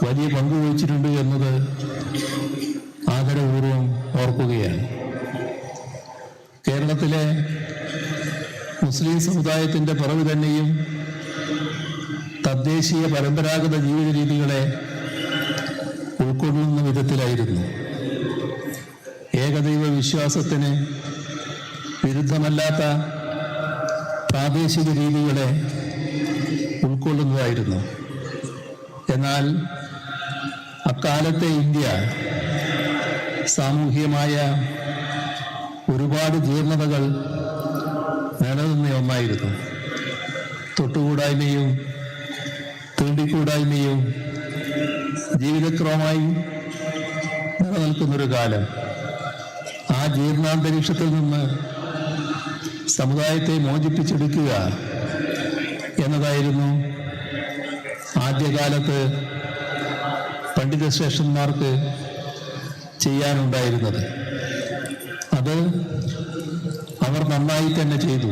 വലിയ പങ്കുവഹിച്ചിട്ടുണ്ട് എന്നത് ആദരപൂർവം ഓർക്കുകയാണ്. കേരളത്തിലെ മുസ്ലിം സമുദായത്തിൻ്റെ പിറവി തന്നെയും തദ്ദേശീയ പരമ്പരാഗത ജീവിത രീതികളെ ഉൾക്കൊള്ളുന്ന വിധത്തിലായിരുന്നു. ഏകദൈവ വിശ്വാസത്തിന് വിരുദ്ധമല്ലാത്ത പ്രാദേശിക രീതികളെ ഉൾക്കൊള്ളുന്നതായിരുന്നു. എന്നാൽ അക്കാലത്തെ ഇന്ത്യ സാമൂഹികമായ ഒരുപാട് ജീർണതകൾ നിലനിന്ന ഒന്നായിരുന്നു. തൊട്ടുകൂടായ്മയും തീണ്ടിക്കൂടായ്മയും ജീവിതക്രമമായി നിലനിൽക്കുന്നൊരു കാലം. ആ ജീർണാന്തരീക്ഷത്തിൽ നിന്ന് സമുദായത്തെ മോചിപ്പിച്ചെടുക്കുക എന്നതായിരുന്നു ആദ്യകാലത്ത് പണ്ഡിതശ്രേഷ്ഠന്മാർക്ക് ചെയ്യാനുണ്ടായിരുന്നത്. അത് അവർ നന്നായി തന്നെ ചെയ്തു.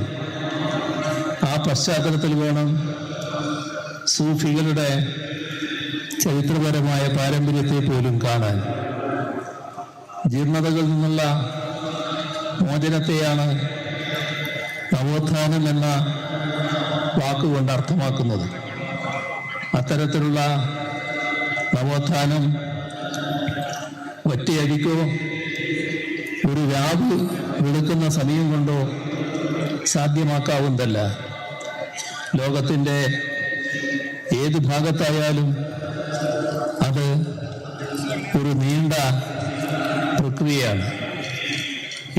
ആ പശ്ചാത്തലത്തിൽ വേണം സൂഫികളുടെ ചരിത്രപരമായ പാരമ്പര്യത്തെ പോലും കാണാൻ. ജീർണതകളിൽ നിന്നുള്ള മോചനത്തെയാണ് നവോത്ഥാനം എന്ന വാക്കുകൊണ്ട് അർത്ഥമാക്കുന്നത്. അത്തരത്തിലുള്ള നവോത്ഥാനം ഒറ്റയടിക്കോ ഒരു രാവ് വെളുക്കുന്ന സമയം കൊണ്ടോ സാധ്യമാക്കാവുന്നതല്ല. ലോകത്തിൻ്റെ ഏത് ഭാഗത്തായാലും അത് ഒരു നീണ്ട പ്രക്രിയയാണ്,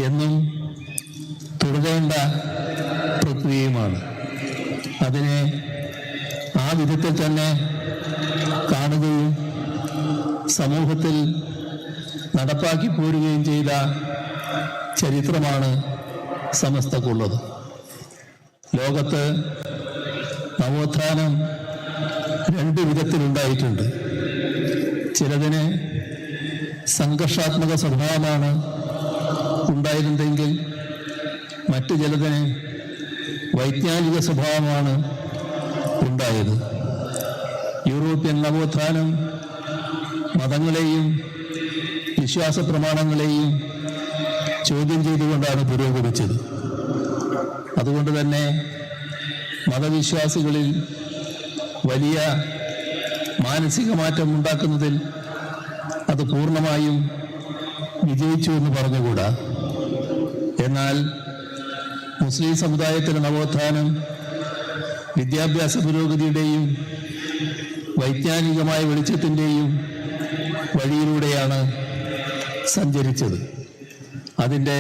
എന്നും തുടരേണ്ട പ്രക്രിയയുമാണ്. അതിനെ ആ വിധത്തിൽ തന്നെ കാണുകയും സമൂഹത്തിൽ നടപ്പാക്കി പോരുകയും ചെയ്ത ചരിത്രമാണ് സമസ്തക്കുള്ളത്. ലോകത്ത് നവോത്ഥാനം രണ്ട് വിധത്തിലുണ്ടായിട്ടുണ്ട്. ചിലതിന് സംഘർഷാത്മക സ്വഭാവമാണ് ഉണ്ടായിരുന്നെങ്കിൽ മറ്റു ചിലതിന് വൈജ്ഞാനിക സ്വഭാവമാണ് ഉണ്ടായത്. യൂറോപ്യൻ നവോത്ഥാനം മതങ്ങളെയും വിശ്വാസ പ്രമാണങ്ങളെയും ചോദ്യം ചെയ്തുകൊണ്ടാണ് പുരോഗമിച്ചത്. അതുകൊണ്ട് തന്നെ മതവിശ്വാസികളിൽ വലിയ മാനസിക മാറ്റം ഉണ്ടാക്കുന്നതിൽ അത് പൂർണ്ണമായും വിജയിച്ചു എന്ന് പറഞ്ഞുകൂടാ. എന്നാൽ മുസ്ലിം സമുദായത്തിലെ നവോത്ഥാനം വിദ്യാഭ്യാസ പുരോഗതിയുടെയും വൈജ്ഞാനികമായ വെളിച്ചത്തിൻ്റെയും വഴിയിലൂടെയാണ് സഞ്ചരിച്ചത്. അതിൻ്റെ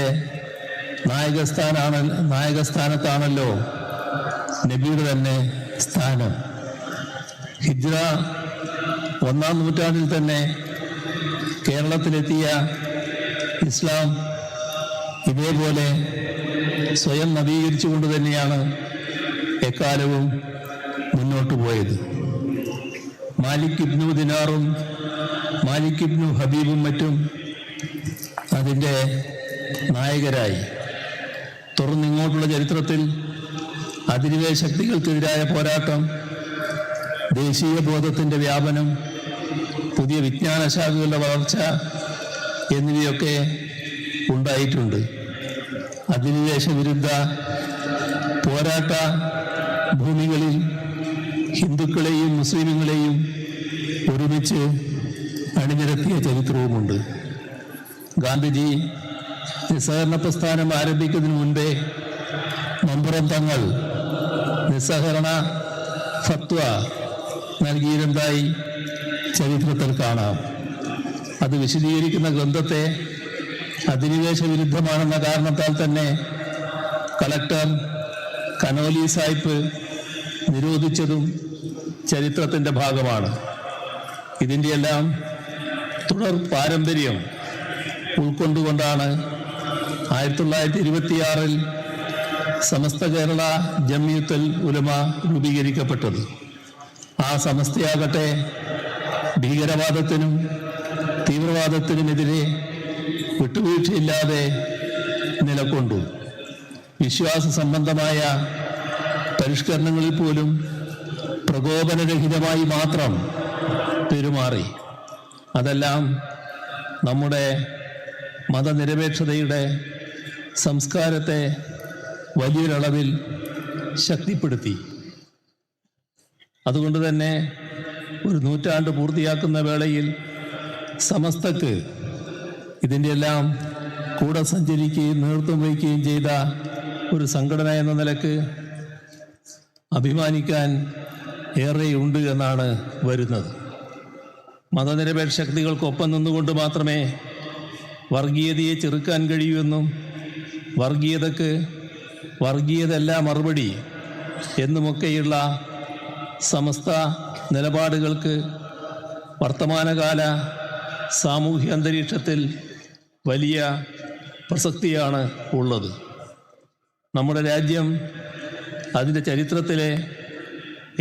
നായകസ്ഥാനത്താണല്ലോ നബിയുടെ തന്നെ സ്ഥാനം. ഹിജ്റ 1-ാം നൂറ്റാണ്ടിൽ തന്നെ കേരളത്തിലെത്തിയ ഇസ്ലാം ഇതേപോലെ സ്വയം നവീകരിച്ചുകൊണ്ട് തന്നെയാണ് എക്കാലവും മുന്നോട്ട് പോയത്. മാലിക് ഇബ്നു ദിനാറും മാലിക് ഇബ്നു ഹബീബും മറ്റും അതിൻ്റെ നായകരായി. തുറന്നിങ്ങോട്ടുള്ള ചരിത്രത്തിൽ അധിനിവേശ ശക്തികൾക്കെതിരായ പോരാട്ടം, ദേശീയ ബോധത്തിൻ്റെ വ്യാപനം, പുതിയ വിജ്ഞാന ശാഖകളുടെ വളർച്ച എന്നിവയൊക്കെ ഉണ്ടായിട്ടുണ്ട്. അധിനിവേശ വിരുദ്ധ പോരാട്ട ഭൂമികളിൽ ഹിന്ദുക്കളെയും മുസ്ലിമുകളെയും ഒരുമിച്ച് അണിനിരത്തിയ ചരിത്രവുമുണ്ട്. ഗാന്ധിജി നിസ്സഹകരണ പ്രസ്ഥാനം ആരംഭിക്കുന്നതിന് മുൻപേ മമ്പുറം തങ്ങൾ നിസ്സഹകരണ ഫത്വ നൽകിയിരുന്നതായി ചരിത്രത്തിൽ കാണാം. അത് വിശദീകരിക്കുന്ന ഗ്രന്ഥത്തെ അധിനിവേശ വിരുദ്ധമാണെന്ന കാരണത്താൽ തന്നെ കളക്ടർ കനോലി സാഹിബ് നിരോധിച്ചതും ചരിത്രത്തിൻ്റെ ഭാഗമാണ്. ഇതിൻ്റെയെല്ലാം തുടർ പാരമ്പര്യം ഉൾക്കൊണ്ടുകൊണ്ടാണ് 1926 സമസ്ത കേരള ജംഇയ്യത്തുൽ ഉലമ രൂപീകരിക്കപ്പെട്ടത്. ആ സമസ്തയാകട്ടെ ഭീകരവാദത്തിനും തീവ്രവാദത്തിനുമെതിരെ വിട്ടുവീഴ്ചയില്ലാതെ നിലകൊണ്ടു. വിശ്വാസ സംബന്ധമായ പരിഷ്കരണങ്ങളിൽ പോലും പ്രകോപനരഹിതമായി മാത്രം പെരുമാറി. അതെല്ലാം നമ്മുടെ മതനിരപേക്ഷതയുടെ സംസ്കാരത്തെ വലിയൊരളവിൽ ശക്തിപ്പെടുത്തി. അതുകൊണ്ട് തന്നെ ഒരു നൂറ്റാണ്ട് പൂർത്തിയാക്കുന്ന വേളയിൽ സമസ്തക്ക് ഇതിൻ്റെ എല്ലാം കൂടെ സഞ്ചരിക്കുകയും നേതൃത്വം വഹിക്കുകയും ചെയ്ത ഒരു സംഘടന എന്ന നിലക്ക് അഭിമാനിക്കാൻ ഏറെയുണ്ട് എന്നാണ് വരുന്നത്. മതനിരപേക്ഷ ശക്തികൾക്കൊപ്പം നിന്നുകൊണ്ട് മാത്രമേ വർഗീയതയെ ചെറുക്കാൻ കഴിയൂവെന്നും വർഗീയതക്ക് വർഗീയതല്ല മറുപടി എന്നുമൊക്കെയുള്ള സമസ്ത നിലപാടുകൾക്ക് വർത്തമാനകാല സാമൂഹ്യ അന്തരീക്ഷത്തിൽ വലിയ പ്രസക്തിയാണ് ഉള്ളത്. നമ്മുടെ രാജ്യം അതിൻ്റെ ചരിത്രത്തിലെ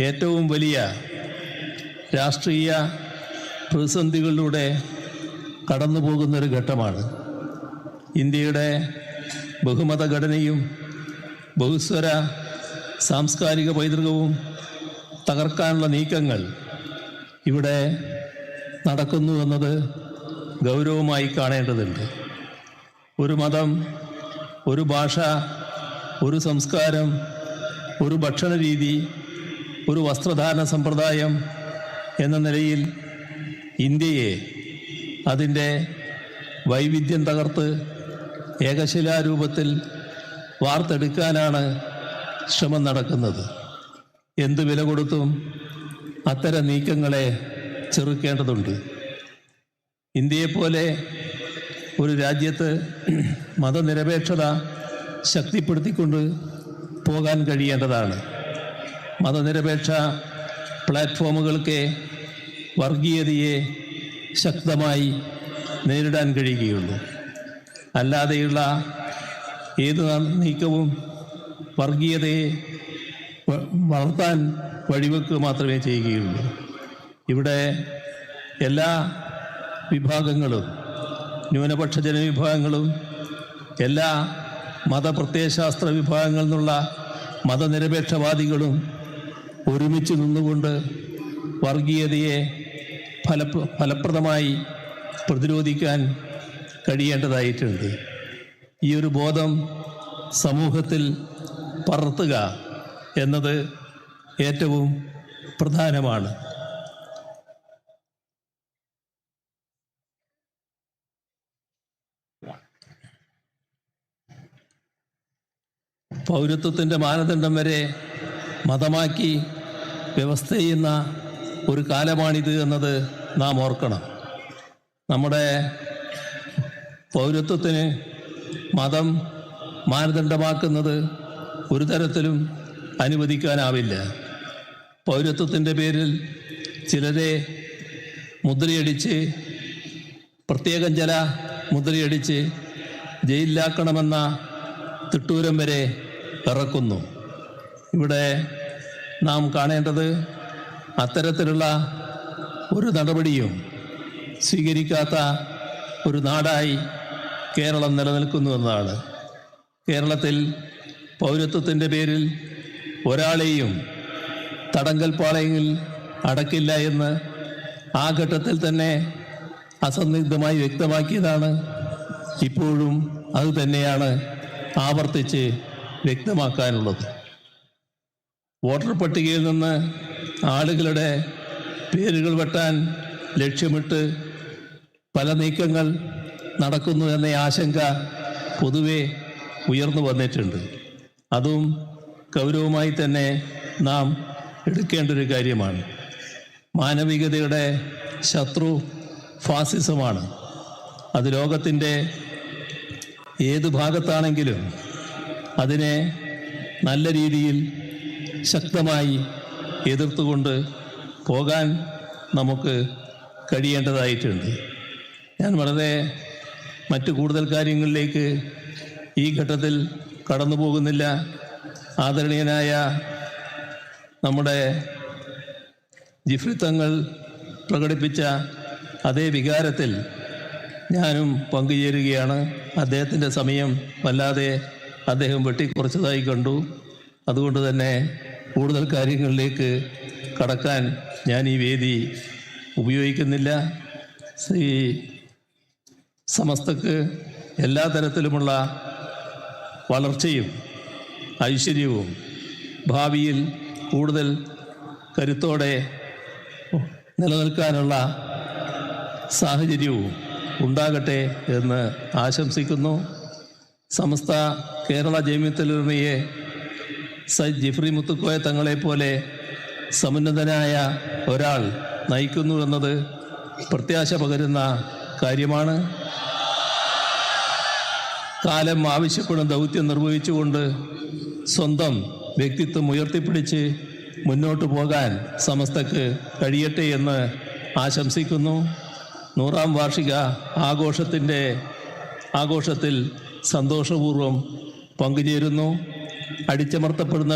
ഏറ്റവും വലിയ രാഷ്ട്രീയ പ്രതിസന്ധികളിലൂടെ കടന്നു പോകുന്നൊരു ഘട്ടമാണ്. ഇന്ത്യയുടെ ബഹുമത ഘടനയും ബഹുസ്വര സാംസ്കാരിക പൈതൃകവും തകർക്കാനുള്ള നീക്കങ്ങൾ ഇവിടെ നടക്കുന്നു എന്നത് ഗൗരവമായി കാണേണ്ടതുണ്ട്. ഒരു മതം, ഒരു ഭാഷ, ഒരു സംസ്കാരം, ഒരു ഭക്ഷണ രീതി, ഒരു വസ്ത്രധാരണ സമ്പ്രദായം എന്ന നിലയിൽ ഇന്ത്യയെ അതിൻ്റെ വൈവിധ്യം തകർത്ത് ഏകശിലാരൂപത്തിൽ വാർത്തെടുക്കാനാണ് ശ്രമം നടക്കുന്നത്. എന്ത് വില കൊടുത്തും അത്തരം നീക്കങ്ങളെ ചെറുക്കേണ്ടതുണ്ട്. ഇന്ത്യയെപ്പോലെ ഒരു രാജ്യത്ത് മതനിരപേക്ഷത ശക്തിപ്പെടുത്തിക്കൊണ്ട് പോകാൻ കഴിയേണ്ടതാണ്. മതനിരപേക്ഷ പ്ലാറ്റ്ഫോമുകൾക്ക് വർഗീയതയെ ശക്തമായി നേരിടാൻ കഴിയുകയുള്ളൂ. അല്ലാതെയുള്ള ഏത് നീക്കവും വർഗീയതയെ വളർത്താൻ വഴിവെക്കുക മാത്രമേ ചെയ്യുകയുള്ളൂ. ഇവിടെ എല്ലാ വിഭാഗങ്ങളും, ന്യൂനപക്ഷ ജനവിഭാഗങ്ങളും എല്ലാ മതപ്രത്യയശാസ്ത്ര വിഭാഗങ്ങളിൽ നിന്നുള്ള മതനിരപേക്ഷവാദികളും ഒരുമിച്ച് നിന്നുകൊണ്ട് വർഗീയതയെ ഫലപ്രദമായി പ്രതിരോധിക്കാൻ കഴിയേണ്ടതായിട്ടുണ്ട്. ഈ ഒരു ബോധം സമൂഹത്തിൽ പടർത്തുക എന്നത് ഏറ്റവും പ്രധാനമാണ്. പൗരത്വത്തിൻ്റെ മാനദണ്ഡം വരെ മതമാക്കി വ്യവസ്ഥ ചെയ്യുന്ന ഒരു കാലമാണിത് എന്നത് നാം ഓർക്കണം. നമ്മുടെ പൗരത്വത്തിന് മതം മാനദണ്ഡമാക്കുന്നത് ഒരു തരത്തിലും അനുവദിക്കാനാവില്ല. പൗരത്വത്തിൻ്റെ പേരിൽ ചിലരെ മുദ്രയടിച്ച്, പ്രത്യേകം ചില മുദ്രയടിച്ച് ജയിലിലാക്കണമെന്ന തിട്ടൂരം വരെ ഇറക്കുന്നു. ഇവിടെ നാം കാണേണ്ടത് അത്തരത്തിലുള്ള ഒരു നടപടിയും സ്വീകരിക്കാത്ത ഒരു നാടായി കേരളം നിലനിൽക്കുന്നു എന്നതാണ്. കേരളത്തിൽ പൗരത്വത്തിൻ്റെ പേരിൽ ഒരാളെയും തടങ്കൽപ്പാളയിൽ അടക്കില്ല എന്ന് ആ ഘട്ടത്തിൽ തന്നെ അസന്നിഗ്ധമായി വ്യക്തമാക്കിയതാണ്. ഇപ്പോഴും അത് തന്നെയാണ് ആവർത്തിച്ച് വ്യക്തമാക്കാനുള്ളത്. വോട്ടർ പട്ടികയിൽ നിന്ന് ആളുകളുടെ പേരുകൾ വെട്ടാൻ ലക്ഷ്യമിട്ട് പല നീക്കങ്ങൾ നടക്കുന്നു എന്ന ആശങ്ക പൊതുവെ ഉയർന്നു വന്നിട്ടുണ്ട്. അതും ഗൗരവമായി തന്നെ നാം എടുക്കേണ്ട ഒരു കാര്യമാണ്. മാനവികതയുടെ ശത്രു ഫാസിസമാണ്. അത് ലോകത്തിൻ്റെ ഏത് ഭാഗത്താണെങ്കിലും അതിനെ നല്ല രീതിയിൽ ശക്തമായി എതിർത്തുകൊണ്ട് പോകാൻ നമുക്ക് കഴിയേണ്ടതായിട്ടുണ്ട്. ഞാൻ വളരെ മറ്റു കൂടുതൽ കാര്യങ്ങളിലേക്ക് ഈ ഘട്ടത്തിൽ കടന്നു പോകുന്നില്ല. ആദരണീയനായ നമ്മുടെ ജിഫ്രി തങ്ങൾ പ്രകടിപ്പിച്ച അതേ വികാരത്തിൽ ഞാനും പങ്കുചേരുകയാണ്. അദ്ദേഹത്തിൻ്റെ സമയം വല്ലാതെ അദ്ദേഹം വെട്ടിക്കുറച്ചതായി കണ്ടു. അതുകൊണ്ട് തന്നെ കൂടുതൽ കാര്യങ്ങളിലേക്ക് കടക്കാൻ ഞാൻ ഈ വേദി ഉപയോഗിക്കുന്നില്ല. ഈ സമസ്തക്ക് എല്ലാ തരത്തിലുമുള്ള വളർച്ചയും ഐശ്വര്യവും ഭാവിയിൽ കൂടുതൽ കരുത്തോടെ നിലനിൽക്കാനുള്ള സാഹചര്യവും ഉണ്ടാകട്ടെ എന്ന് ആശംസിക്കുന്നു. സമസ്ത കേരള ജമിയത്തുൽ-ഉലമയെ സയ്യിദ് ജിഫ്രി മുത്തുക്കോയ തങ്ങളെപ്പോലെ സമുന്നതനായ ഒരാൾ നയിക്കുന്നു എന്നത് പ്രത്യാശ പകരുന്ന കാര്യമാണ്. കാലം ആവശ്യപ്പെടുന്ന ദൗത്യം നിർവഹിച്ചുകൊണ്ട് സ്വന്തം വ്യക്തിത്വം ഉയർത്തിപ്പിടിച്ച് മുന്നോട്ട് പോകാൻ സമസ്തക്ക് കഴിയട്ടെ എന്ന് ആശംസിക്കുന്നു. 100-ാം വാർഷിക ആഘോഷത്തിൽ സന്തോഷപൂർവ്വം പങ്കുചേരുന്നു. അടിച്ചമർത്തപ്പെടുന്ന